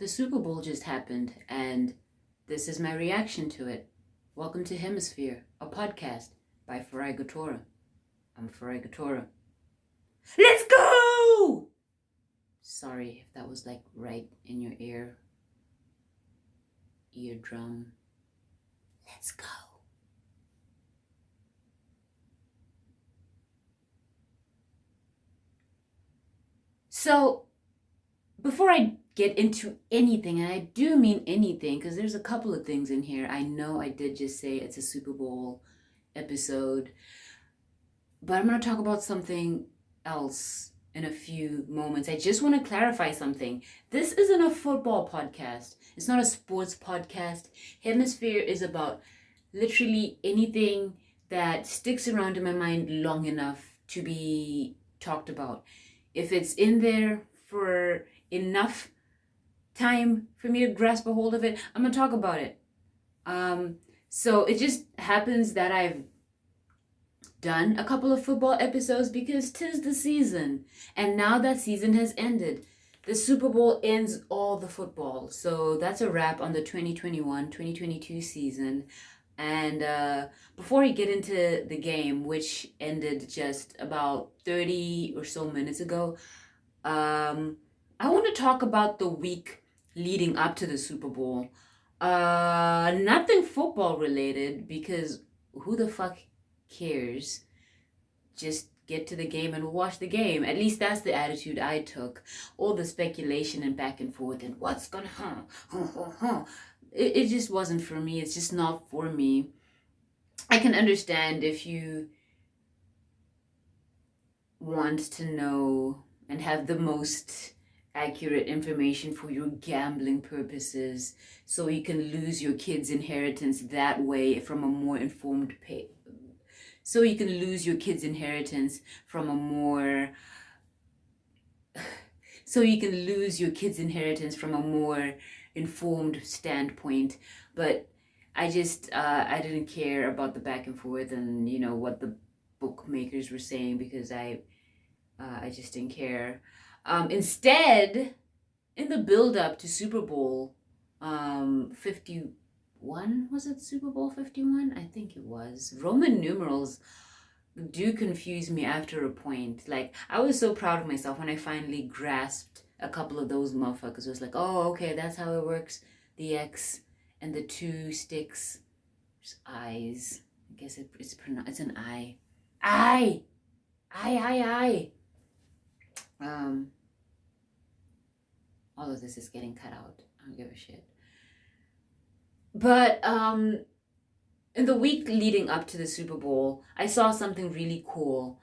The Super Bowl just happened, and this is my reaction to it. Welcome to Hemisphere, a podcast by Farai Gatora. I'm Farai Gatora. Let's go! Sorry if that was like right in your eardrum. Let's go. So, before I get into anything, and I do mean anything, because there's a couple of things in here. I know I did just say it's a Super Bowl episode, but I'm going to talk about something else in a few moments. I just want to clarify something. This isn't a football podcast, it's not a sports podcast. Hemisphere is about literally anything that sticks around in my mind long enough to be talked about. If it's in there for enough time for me to grasp a hold of it, I'm gonna talk about it. So it just happens that I've done a couple of football episodes because 'tis the season, and now that season has ended. The Super Bowl ends all the football, so that's a wrap on the 2021-2022 season. And before we get into the game, which ended just about 30 or so minutes ago, I want to talk about the week leading up to the Super Bowl. Nothing football related, because who the fuck cares? Just get to the game and watch the game. At least that's the attitude I took. All the speculation and back and forth and what's gonna it just wasn't for me. It's just not for me. I can understand if you want to know and have the most accurate information for your gambling purposes, so you can lose your kids' inheritance that way from a more informed so you can lose your kids' inheritance from a more informed standpoint. But I didn't care about the back and forth and what the bookmakers were saying, because I just didn't care. Instead, in the build up to Super Bowl 51, was it Super Bowl 51? I think it was. Roman numerals do confuse me after a point. Like, I was so proud of myself when I finally grasped a couple of those motherfuckers. It was like, oh, okay, that's how it works. The X and the two sticks. There's eyes. I guess it's an I. I. All of this is getting cut out. I don't give a shit. But in the week leading up to the Super Bowl, I saw something really cool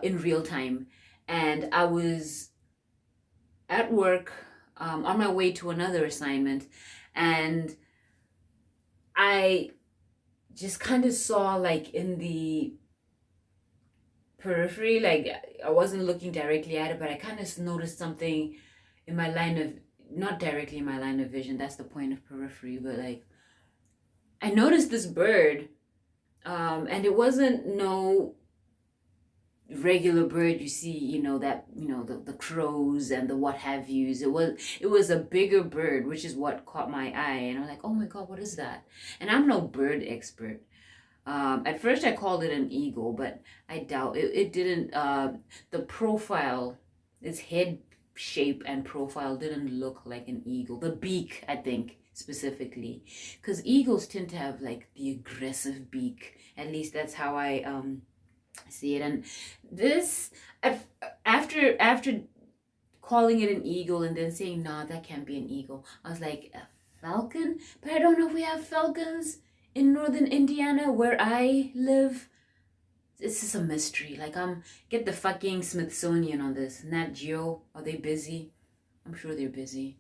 in real time. And I was at work on my way to another assignment, and I just kind of saw, like, in the periphery, like, I wasn't looking directly at it, but I kind of noticed something in my line of, not directly in my line of vision, that's the point of periphery, but like, I noticed this bird, and it wasn't no regular bird you see, the crows and the what have yous. It was a bigger bird, which is what caught my eye, and I'm like, oh my god, what is that? And I'm no bird expert. At first I called it an eagle, but I doubt it didn't. The profile, its head shape and profile didn't look like an eagle. The beak, I think, specifically, because eagles tend to have like the aggressive beak. At least that's how I see it. And this, after calling it an eagle and then saying, nah, that can't be an eagle, I was like, a falcon? But I don't know if we have falcons in northern Indiana where I live. This is a mystery. Like, get the fucking Smithsonian on this. Nat Geo, are they busy? I'm sure they're busy.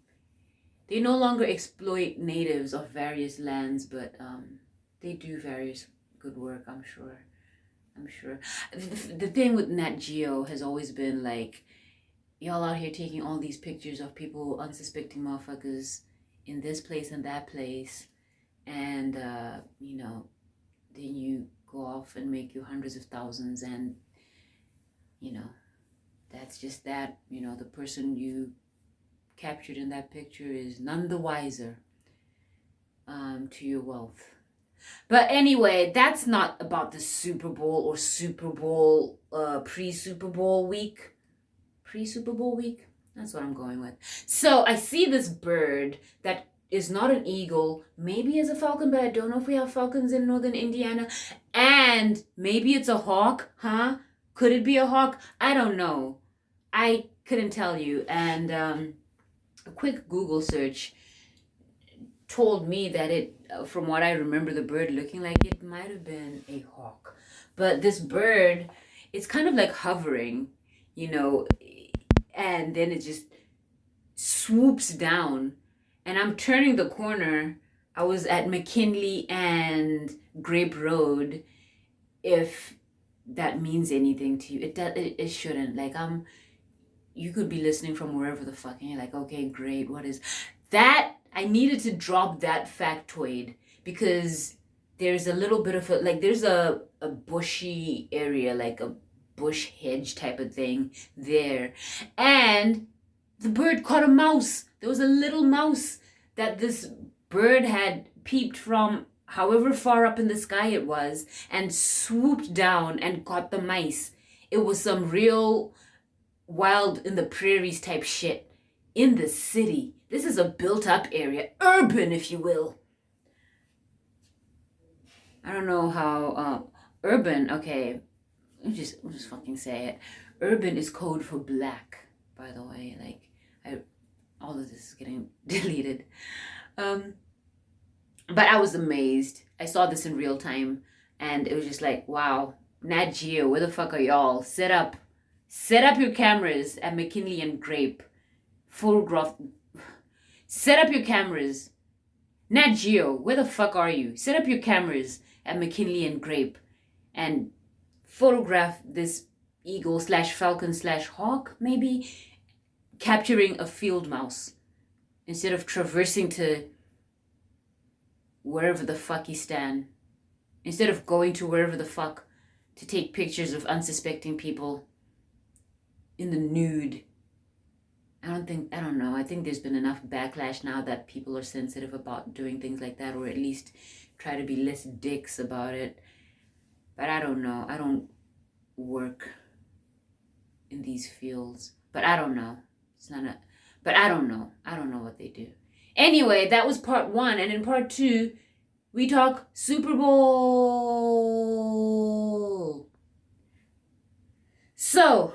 They no longer exploit natives of various lands, but they do various good work, I'm sure. The thing with Nat Geo has always been like, y'all out here taking all these pictures of people, unsuspecting motherfuckers in this place and that place, and then you go off and make you hundreds of thousands, and that's just that. The person you captured in that picture is none the wiser to your wealth. But anyway, that's not about the Super Bowl or Super Bowl pre-Super Bowl week. Pre-Super Bowl week? That's what I'm going with. So I see this bird that is not an eagle. Maybe it's a falcon, but I don't know if we have falcons in northern Indiana. And maybe it's a hawk, huh? Could it be a hawk? I don't know. I couldn't tell you. And a quick Google search told me that it, from what I remember the bird looking like, it might have been a hawk. But this bird, it's kind of like hovering, you know, and then it just swoops down. And I'm turning the corner. I was at McKinley and Grape Road. If that means anything to you, it shouldn't. Like, you could be listening from wherever the fuck, and you're like, okay, great, what is that? I needed to drop that factoid because there's a little bit of there's a bushy area, like a bush hedge type of thing there. And the bird caught a mouse. There was a little mouse that this bird had peeped from however far up in the sky it was and swooped down and caught the mice. It was some real wild in the prairies type shit in the city. This is a built up area, urban, if you will. I don't know how urban. Okay, I'll just fucking say it. Urban is code for black, by the way. Like, all of this is getting deleted. But I was amazed. I saw this in real time, and it was just like, wow, Nat Geo, where the fuck are y'all? Set up your cameras at McKinley and Grape. Photograph. Set up your cameras. Nat Geo, where the fuck are you? Set up your cameras at McKinley and Grape and photograph this eagle / falcon / hawk, maybe, capturing a field mouse instead of traversing to wherever the fuck you stand. Instead of going to wherever the fuck to take pictures of unsuspecting people in the nude. I don't know. I think there's been enough backlash now that people are sensitive about doing things like that, or at least try to be less dicks about it. But I don't know. I don't work in these fields. But I don't know. But I don't know. I don't know what they do. Anyway, that was part 1. And in part 2, we talk Super Bowl. So,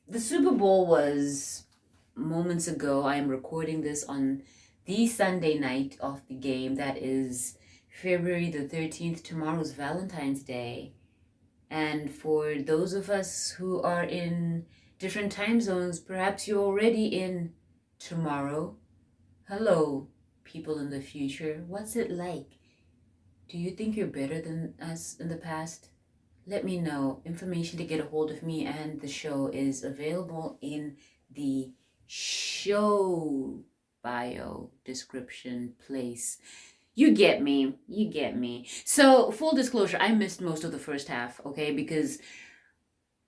the Super Bowl was moments ago. I am recording this on the Sunday night of the game. That is February the 13th. Tomorrow's Valentine's Day. And for those of us who are in different time zones, perhaps you're already in tomorrow. Hello, people in the future. What's it like? Do you think you're better than us in the past? Let me know. Information to get a hold of me and the show is available in the show bio description place. You get me. So, full disclosure, I missed most of the first half, okay? Because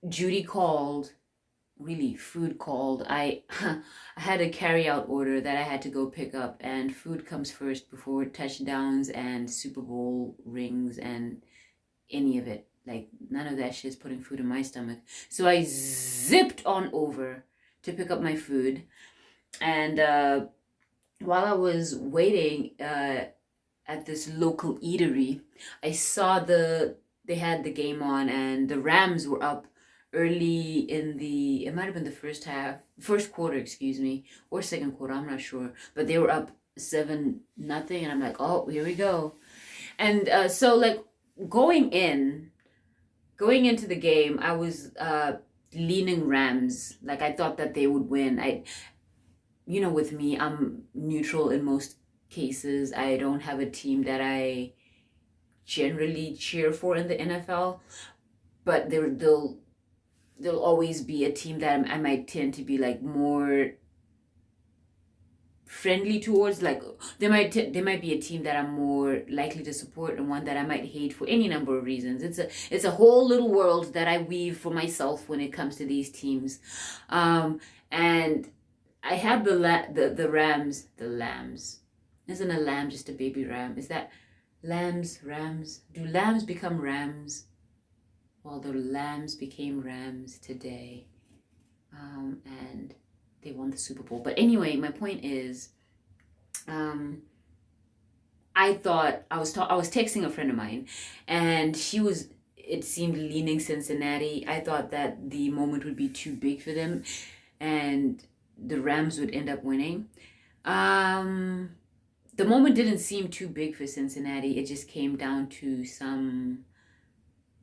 Judy called, food called. I had a carry-out order that I had to go pick up, and food comes first before touchdowns and Super Bowl rings and any of it. Like, none of that shit's putting food in my stomach. So I zipped on over to pick up my food. And while I was waiting at this local eatery, I saw they had the game on, and the Rams were up early in it might have been the first quarter, or second quarter, I'm not sure. But they were up 7-0, and I'm like, oh, here we go. And so, like, going into the game, I was leaning Rams. Like, I thought that they would win. With me, I'm neutral in most cases. I don't have a team that I generally cheer for in the NFL, but there'll always be a team that I might tend to be like more friendly towards. Like, there might be a team that I'm more likely to support, and one that I might hate for any number of reasons. It's a whole little world that I weave for myself when it comes to these teams, and I have the Rams, the lambs. Isn't a lamb just a baby ram? Is that lambs, rams? Do lambs become rams? Well, the lambs became rams today. And they won the Super Bowl. But anyway, my point is, I thought I was texting a friend of mine, and she was, it seemed, leaning Cincinnati. I thought that the moment would be too big for them, and the Rams would end up winning. The moment didn't seem too big for Cincinnati. It just came down to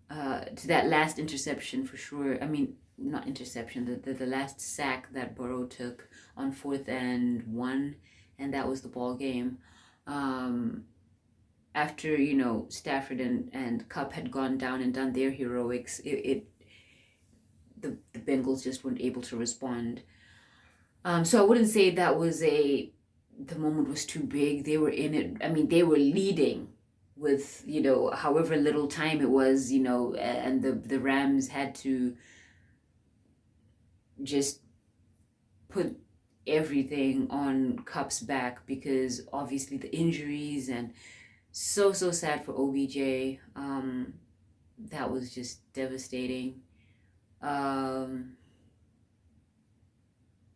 to that last interception for sure. I mean, not interception, the last sack that Burrow took on 4th and 1, and that was the ball game. After, Stafford and Cup had gone down and done their heroics, the Bengals just weren't able to respond. So I wouldn't say that was the moment was too big. They were in it. I mean, they were leading with, however little time it was, and the Rams had to just put everything on Cup's back, because obviously the injuries, and so sad for OBJ. That was just devastating.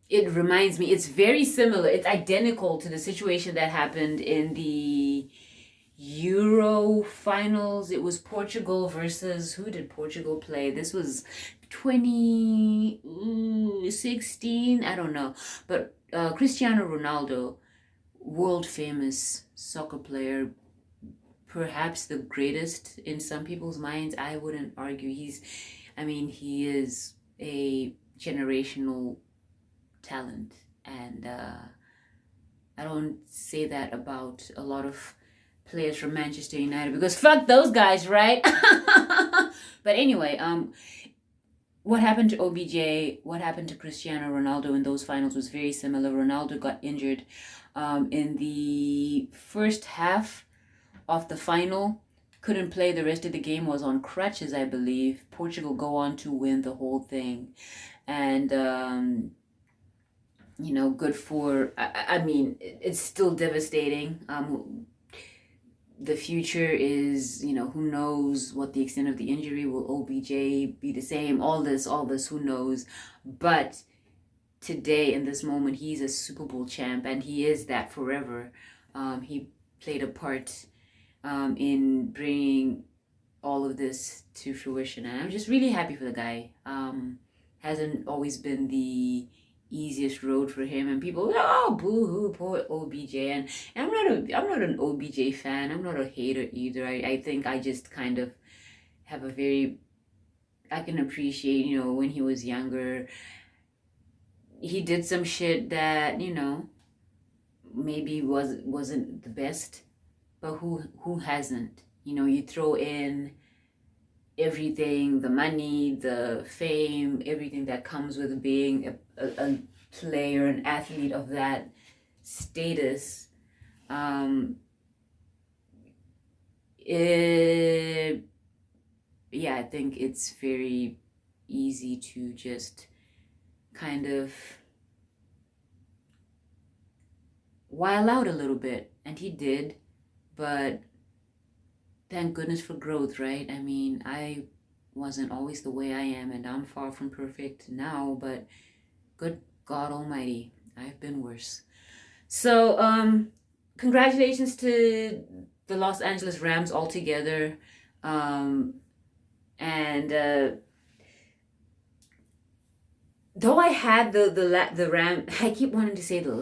It reminds me, it's very similar, it's identical to the situation that happened in the Euro finals. It was Portugal versus, who did Portugal play? This was 2016, I don't know. But Cristiano Ronaldo, world famous soccer player, perhaps the greatest in some people's minds. I wouldn't argue. He is a generational talent, and I don't say that about a lot of players from Manchester United, because fuck those guys, right? But anyway, what happened to OBJ, what happened to Cristiano Ronaldo in those finals was very similar. Ronaldo got injured in the first half of the final, couldn't play the rest of the game, was on crutches, I believe. Portugal go on to win the whole thing. And good for, I mean, it's still devastating. The future is, who knows what the extent of the injury. Will OBJ be the same? All this, who knows? But today, in this moment, he's a Super Bowl champ, and he is that forever. He played a part in bringing all of this to fruition, and I'm just really happy for the guy. Hasn't always been the easiest road for him, and people, oh, boo-hoo, poor OBJ, and I'm not an OBJ fan. I'm not a hater either. I think I just kind of have I can appreciate, when he was younger, he did some shit that, maybe wasn't the best, but who hasn't? You throw in everything, the money, the fame, everything that comes with being a player, an athlete of that status. I think it's very easy to just kind of while out a little bit, and he did, but thank goodness for growth, right? I mean, I wasn't always the way I am, and I'm far from perfect now, but good God Almighty, I've been worse. So, congratulations to the Los Angeles Rams altogether. Though I had the Ram, I keep wanting to say the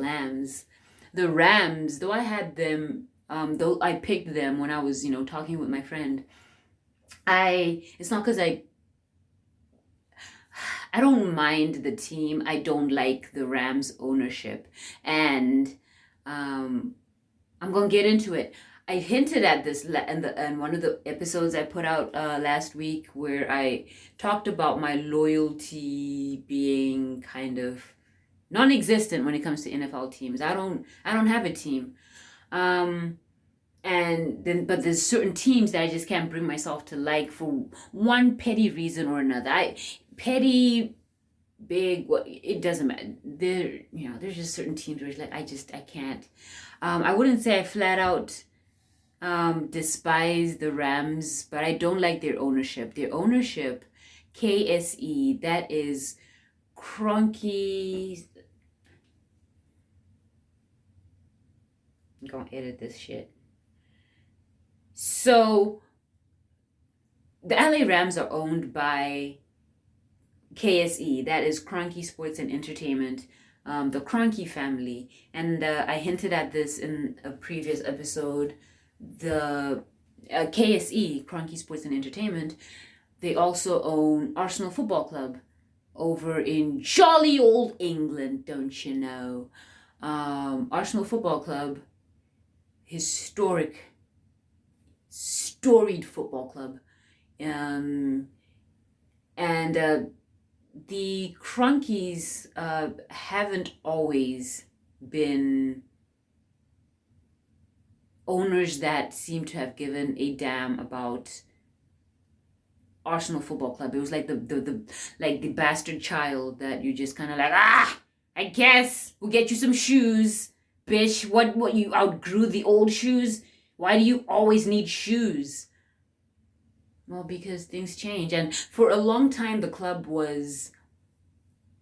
Rams, though I had them, though I picked them when I was, talking with my friend, it's not because I don't mind the team. I don't like the Rams ownership, and I'm gonna get into it. I hinted at this in one of the episodes I put out last week, where I talked about my loyalty being kind of non-existent when it comes to NFL teams. I don't have a team. But there's certain teams that I just can't bring myself to like for one petty reason or another. Petty big, what, it doesn't matter. There's just certain teams where it's like I can't. I wouldn't say I flat out despise the Rams, but I don't like their ownership. Their ownership, KSE, that is Cronky. I'm gonna edit this shit. So the LA Rams are owned by KSE, that is Cronky Sports and Entertainment, the Cronky family. And I hinted at this in a previous episode. The KSE, Cronky Sports and Entertainment, they also own Arsenal Football Club over in jolly old England, don't you know? Arsenal Football Club, storied football club. And the Cronkies haven't always been owners that seem to have given a damn about Arsenal Football Club. It was like the bastard child that you just kind of like, I guess we'll get you some shoes, bitch. What you outgrew the old shoes? Why do you always need shoes? Well, because things change. And for a long time, the club was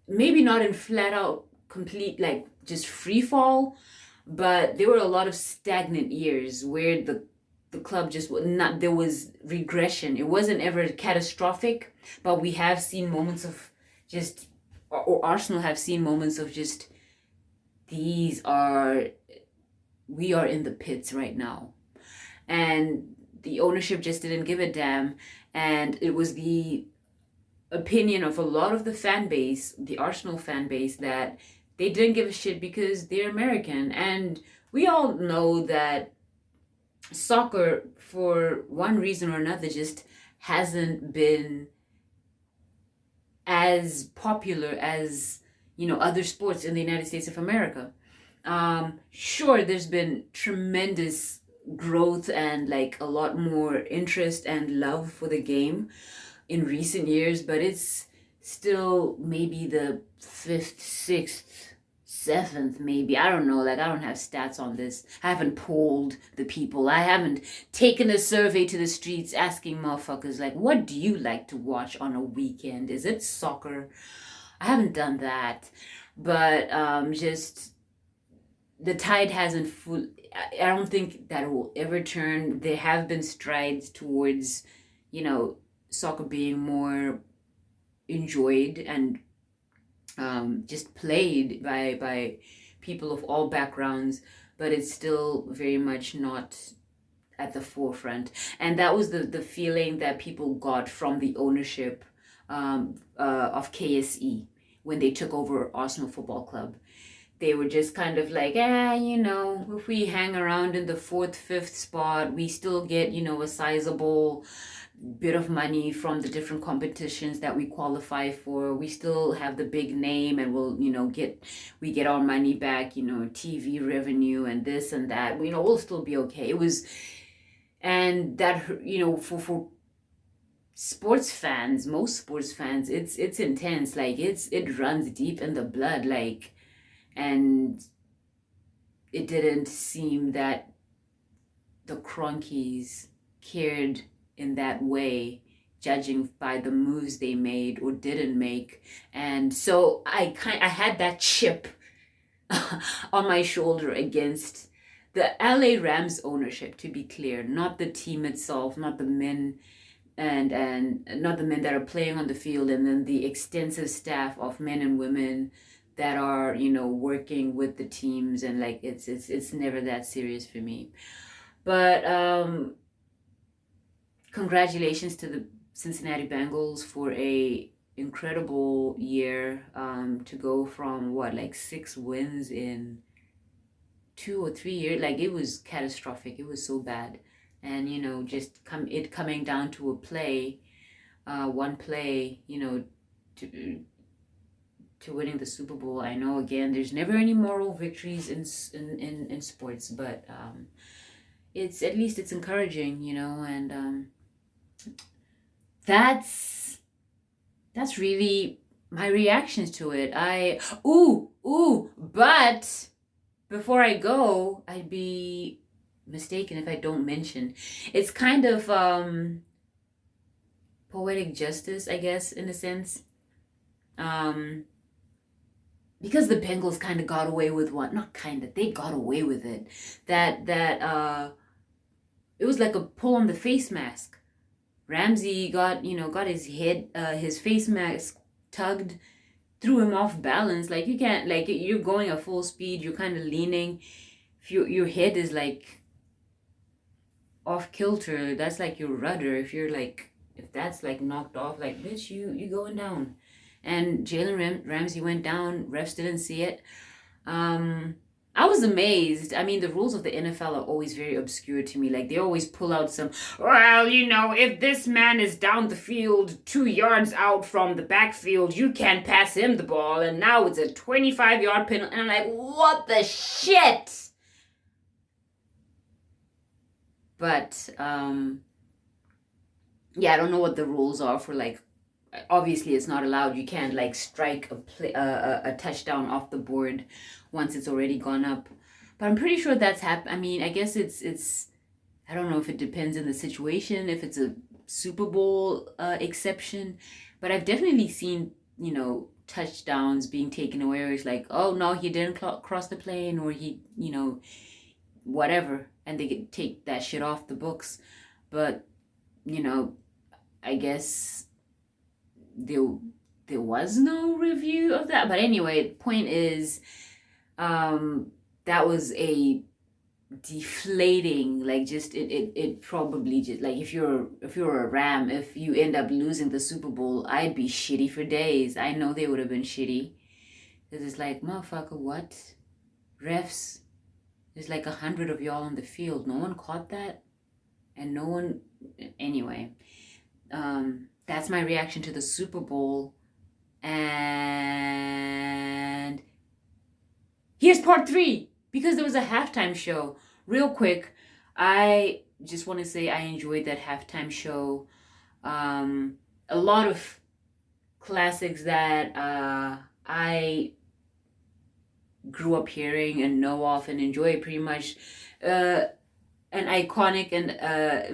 maybe not in flat out complete, like just free fall, but there were a lot of stagnant years where the club just was not, there was regression. It wasn't ever catastrophic, but we have seen moments of just, or Arsenal have seen moments of just, we are in the pits right now. And the ownership just didn't give a damn, and it was the opinion of a lot of the fan base, the Arsenal fan base, that they didn't give a shit because they're American. And we all know that soccer, for one reason or another, just hasn't been as popular as, other sports in the United States of America. Sure, there's been tremendous growth and like a lot more interest and love for the game in recent years, but it's still maybe the 5th, 6th, 7th, maybe. I don't know. Like, I don't have stats on this. I haven't polled the people. I haven't taken a survey to the streets asking motherfuckers, like, what do you like to watch on a weekend? Is it soccer? I haven't done that. But just the tide hasn't full. I don't think that it will ever turn. There have been strides towards, soccer being more enjoyed and just played by people of all backgrounds, but it's still very much not at the forefront. And that was the feeling that people got from the ownership of KSE when they took over Arsenal Football Club. They were just kind of like, if we hang around in the 4th, 5th spot, we still get, a sizable bit of money from the different competitions that we qualify for. We still have the big name, and we'll, we get our money back, TV revenue and this and that. We'll still be okay. It was, and that, for sports fans, most sports fans, it's intense. Like it runs deep in the blood, like. And it didn't seem that the Cronkies cared in that way, judging by the moves they made or didn't make. And so I had that chip on my shoulder against the LA Rams ownership, to be clear, not the team itself, not the men and not the men that are playing on the field, and then the extensive staff of men and women that are working with the teams, and like it's never that serious for me. But congratulations to the Cincinnati Bengals for a incredible year, to go from 6 wins in 2 or 3 years. Like, it was catastrophic. It was so bad. And just coming down to a play, one play, to winning the Super Bowl. I know, again, there's never any moral victories in sports, but it's, at least it's encouraging, and that's really my reactions to it. But before I go, I'd be mistaken if I don't mention. It's kind of poetic justice, I guess, in a sense. Um, because the Bengals kind of got away with what? Not kind of, they got away with it. That it was like a pull on the face mask. Ramsey got his head, his face mask tugged, threw him off balance. Like you can't, like you're going at full speed, you're kind of leaning. If your head is like off kilter, that's like your rudder. If that's like knocked off, like bitch, you going down. And Jalen Ramsey went down. Refs didn't see it. I was amazed. I mean, the rules of the NFL are always very obscure to me. Like, they always pull out some, well, if this man is down the field 2 yards out from the backfield, you can't pass him the ball. And now it's a 25-yard penalty. And I'm like, what the shit? But, yeah, I don't know what the rules are for, like, obviously it's not allowed. You can't like strike a touchdown off the board once it's already gone up. But I'm pretty sure that's happened. I mean, I guess it's I don't know if it depends on the situation, if it's a Super Bowl exception, but I've definitely seen, touchdowns being taken away where it's like, oh no, he didn't cross the plane, or he, whatever, and they could take that shit off the books. But I guess there was no review of that. But anyway, the point is, that was a deflating, like, just it probably just, like, if you're a Ram, if you end up losing the Super Bowl, I'd be shitty for days. I know they would have been shitty, because it's like, motherfucker, what? Refs, there's like 100 of y'all on the field, no one caught that, and no one, anyway. That's my reaction to the Super Bowl. And here's part 3, because there was a halftime show. Real quick, I just want to say I enjoyed that halftime show. A lot of classics that I grew up hearing and know of and enjoy pretty much. An iconic and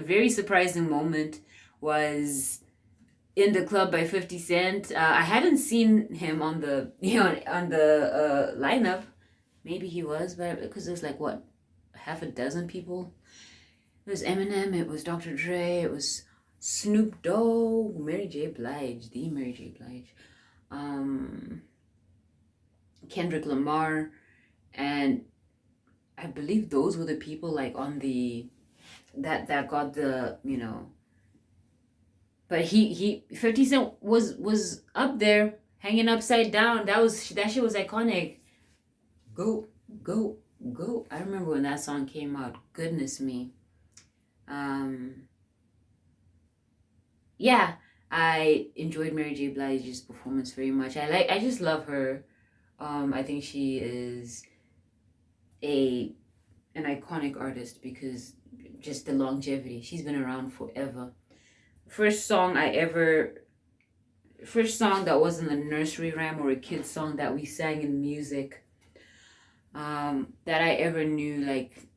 very surprising moment was In the Club by 50 Cent. I hadn't seen him on the lineup. Maybe he was, but because there's like what, half a dozen people. It was Eminem, it was Dr. Dre, it was Snoop Dogg, Mary J. Blige, the Mary J. Blige, Kendrick Lamar, and I believe those were the people like on the that got the But he 50 Cent was up there hanging upside down. That shit was iconic. Go, go, go. I remember when that song came out. Goodness me. Yeah, I enjoyed Mary J. Blige's performance very much. I just love her. I think she is an iconic artist because just the longevity. She's been around forever. First song that wasn't a nursery rhyme or a kid's song that we sang in music, that I ever knew like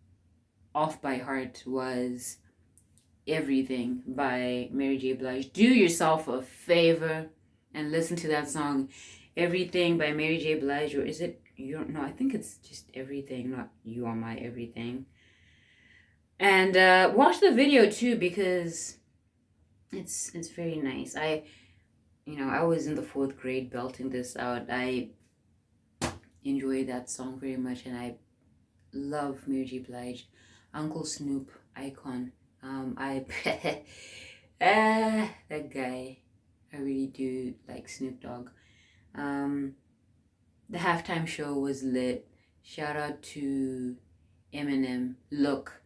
off by heart was Everything by Mary J. Blige. Do yourself a favor and listen to that song, Everything by Mary J. Blige, or is it no, I think it's just Everything, not You Are My Everything. And watch the video too, because it's very nice. I was in the 4th grade belting this out. I enjoy that song very much, and I love Mary J. Blige. Uncle Snoop, icon. That guy, I really do like Snoop Dogg. The halftime show was lit. Shout out to Eminem. Look,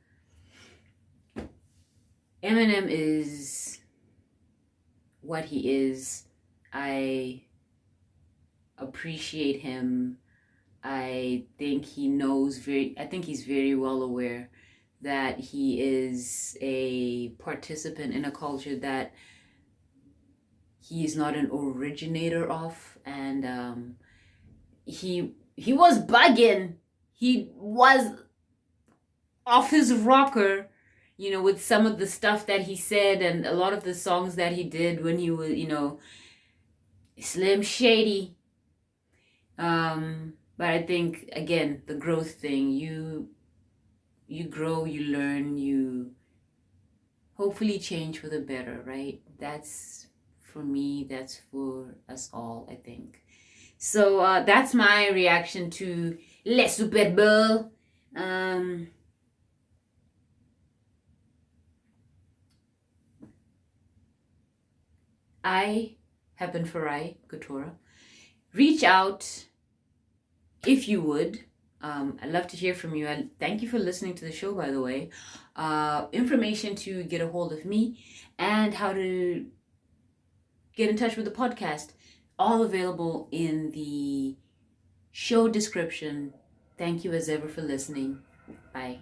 Eminem is what he is. I appreciate him. I think he's very well aware that he is a participant in a culture that he is not an originator of, and he was bugging. He was off his rocker, with some of the stuff that he said and a lot of the songs that he did when he was, Slim Shady. But I think, again, the growth thing, you grow, you learn, you hopefully change for the better, right? That's for me, that's for us all, I think. So that's my reaction to Le Superbowl. I have been Farai Couture. Reach out if you would. I'd love to hear from you. And thank you for listening to the show, by the way. Information to get a hold of me and how to get in touch with the podcast, all available in the show description. Thank you as ever for listening. Bye.